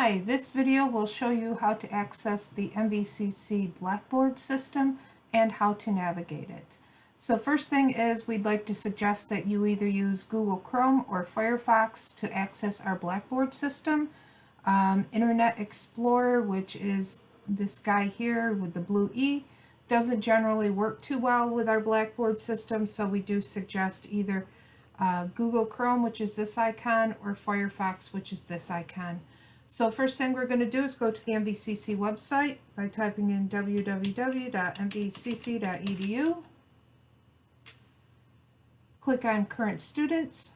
Hi, this video will show you how to access the MVCC Blackboard system and how to navigate it. So first thing is we'd like to suggest that you either use Google Chrome or Firefox to access our Blackboard system. Internet Explorer, which is this guy here with the blue E, doesn't generally work too well with our Blackboard system, so we do suggest either Google Chrome, which is this icon, or Firefox, which is this icon. So first thing we're going to do is go to the MVCC website by typing in www.mvcc.edu. Click on Current Students,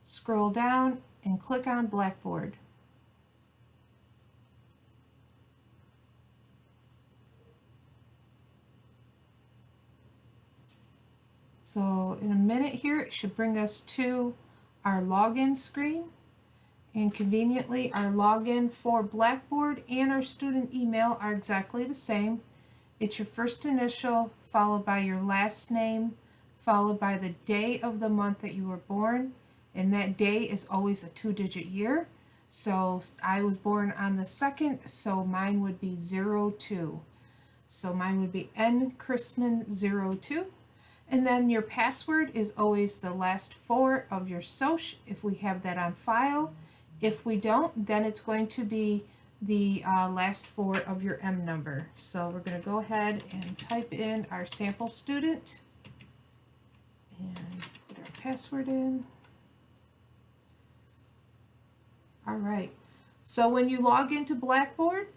scroll down and click on Blackboard. So in a minute here it should bring us to our login screen. And conveniently, our login for Blackboard and our student email are exactly the same. It's your first initial, followed by your last name, followed by the day of the month that you were born. And that day is always a 2-digit year. So I was born on the 2nd, so mine would be 02. So mine would be N Chrisman 02. And then your password is always the last 4 of your SOCH if we have that on file. If we don't, then it's going to be the last 4 of your M number. So we're going to go ahead and type in our sample student and put our password in. All right. So when you log into Blackboard,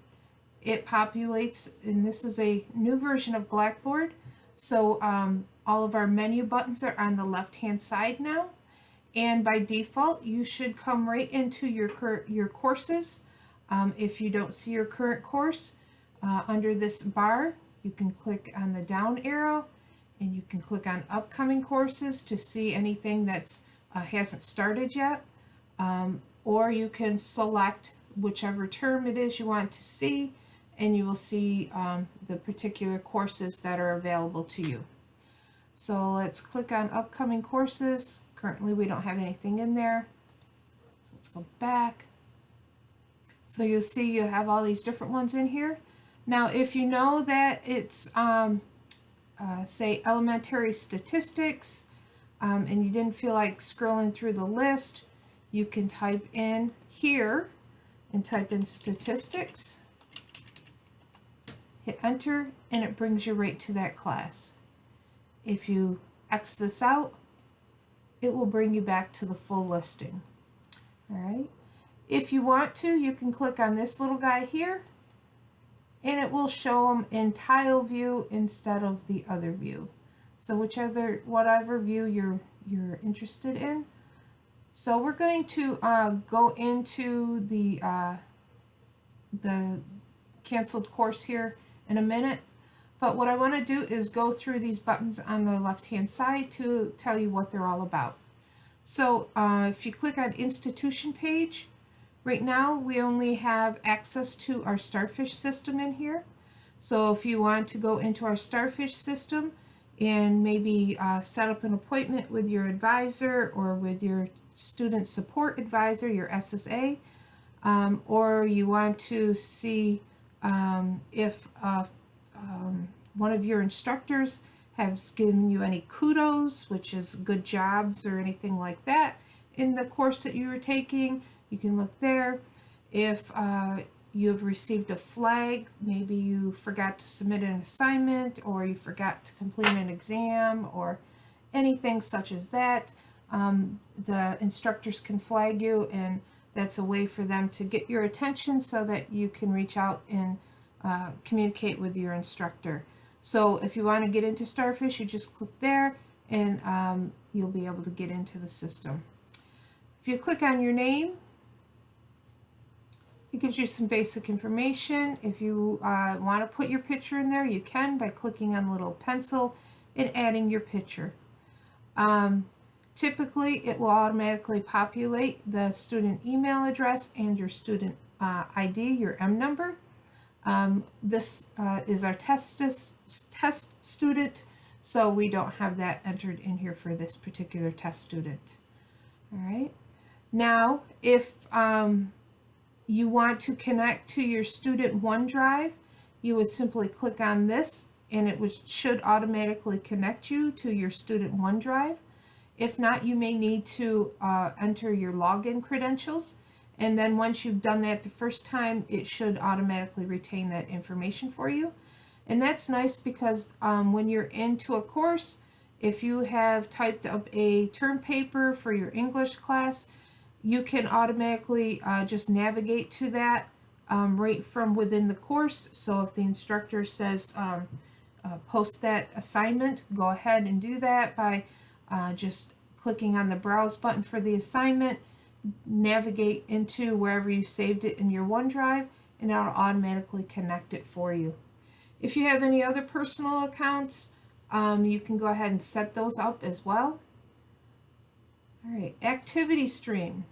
it populates, and this is a new version of Blackboard. So all of our menu buttons are on the left-hand side now. And by default, you should come right into your courses. If you don't see your current course, under this bar, you can click on the down arrow and you can click on upcoming courses to see anything that's hasn't started yet. Or you can select whichever term it is you want to see, and you will see the particular courses that are available to you. So let's click on upcoming courses. Currently we don't have anything in there. So let's go back. So you'll see you have all these different ones in here. Now if you know that it's say elementary statistics and you didn't feel like scrolling through the list, you can type in here and type in statistics, hit enter, and it brings you right to that class. If you X this out, it will bring you back to the full listing. All right. If you want to, you can click on this little guy here, and it will show them in tile view instead of the other view. So whatever view you're interested in. So we're going to go into the canceled course here in a minute. But what I want to do is go through these buttons on the left-hand side to tell you what they're all about. So if you click on Institution page, right now we only have access to our Starfish system in here. So if you want to go into our Starfish system and maybe set up an appointment with your advisor or with your student support advisor, your SSA, or you want to see if one of your instructors has given you any kudos, which is good jobs or anything like that in the course that you were taking, you can look there. If you have received a flag, maybe you forgot to submit an assignment or you forgot to complete an exam or anything such as that, the instructors can flag you, and that's a way for them to get your attention so that you can reach out and communicate with your instructor. So if you want to get into Starfish, you just click there and you'll be able to get into the system. If you click on your name, it gives you some basic information. If you want to put your picture in there, you can by clicking on the little pencil and adding your picture. Typically, it will automatically populate the student email address and your student ID, your M number. This is our test student, so we don't have that entered in here for this particular test student. All right. Now, if you want to connect to your student OneDrive, you would simply click on this and it should automatically connect you to your student OneDrive. If not, you may need to enter your login credentials, and then once you've done that the first time, it should automatically retain that information for you. And that's nice because when you're into a course, if you have typed up a term paper for your English class, you can automatically just navigate to that right from within the course. So if the instructor says post that assignment, go ahead and do that by just clicking on the browse button for the assignment, navigate into wherever you saved it in your OneDrive, and it'll automatically connect it for you. If you have any other personal accounts, you can go ahead and set those up as well. All right, activity stream.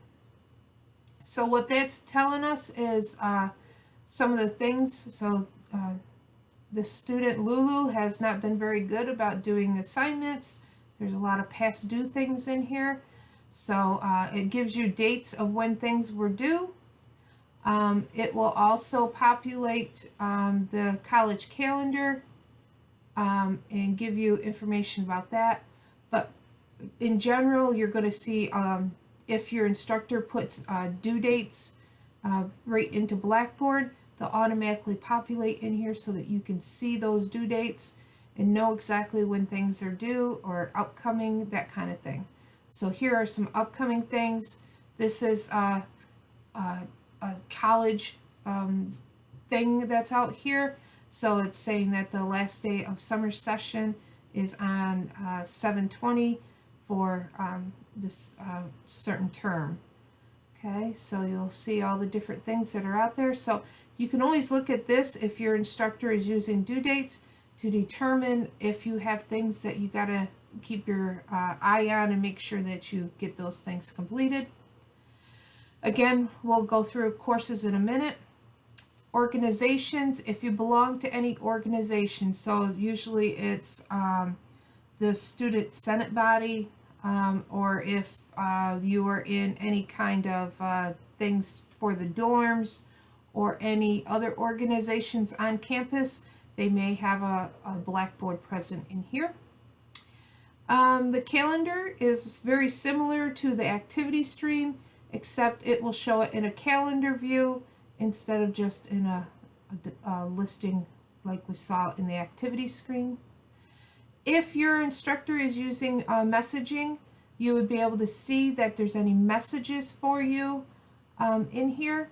So what that's telling us is some of the things. So the student Lulu has not been very good about doing assignments. There's a lot of past due things in here. So it gives you dates of when things were due. It will also populate the college calendar and give you information about that. But in general, you're going to see if your instructor puts due dates right into Blackboard, they'll automatically populate in here so that you can see those due dates and know exactly when things are due or upcoming, that kind of thing. So here are some upcoming things. This is a college thing that's out here. So it's saying that the last day of summer session is on 7/20 for this certain term. Okay, so you'll see all the different things that are out there. So you can always look at this if your instructor is using due dates to determine if you have things that you got to keep your eye on and make sure that you get those things completed. Again, we'll go through courses in a minute. Organizations, if you belong to any organization, so usually it's the student senate body, or if you are in any kind of things for the dorms or any other organizations on campus, they may have a Blackboard present in here. The calendar is very similar to the activity stream, except it will show it in a calendar view instead of just in a listing like we saw in the activity screen. If your instructor is using messaging, you would be able to see that there's any messages for you in here.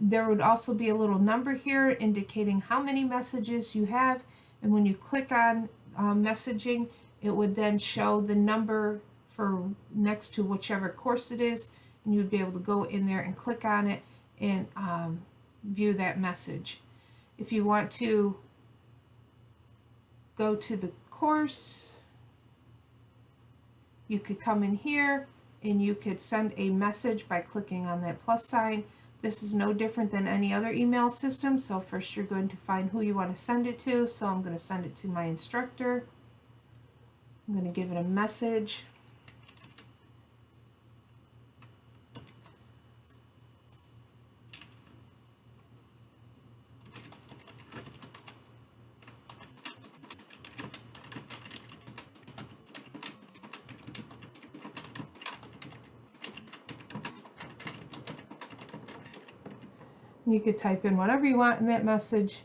There would also be a little number here indicating how many messages you have, and when you click on messaging, it would then show the number for next to whichever course it is, and you would be able to go in there and click on it and view that message. If you want to go to the course, you could come in here and you could send a message by clicking on that plus sign. This is no different than any other email system. So first you're going to find who you want to send it to. So I'm going to send it to my instructor. I'm going to give it a message. You could type in whatever you want in that message.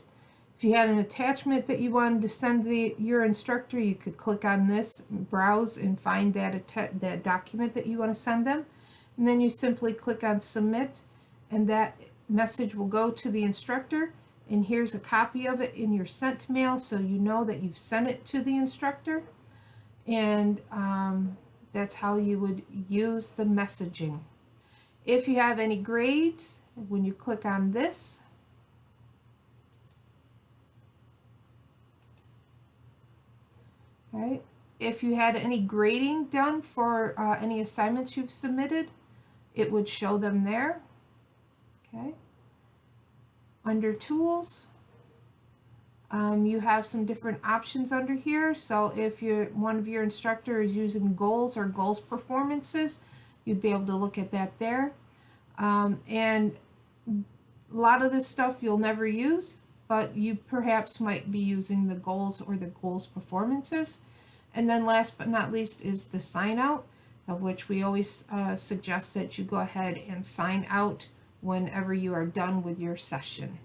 If you had an attachment that you wanted to send your instructor, you could click on this, browse, and find that document that you want to send them. And then you simply click on submit, and that message will go to the instructor. And here's a copy of it in your sent mail, so you know that you've sent it to the instructor. And that's how you would use the messaging. If you have any grades, when you click on this, right, if you had any grading done for any assignments you've submitted, it would show them there. Okay. Under tools, you have some different options under here. So if one of your instructor is using goals or goals performances, you'd be able to look at that there. And a lot of this stuff you'll never use, but you perhaps might be using the goals or the goals performances. And then last but not least is the sign out, of which we always suggest that you go ahead and sign out whenever you are done with your session.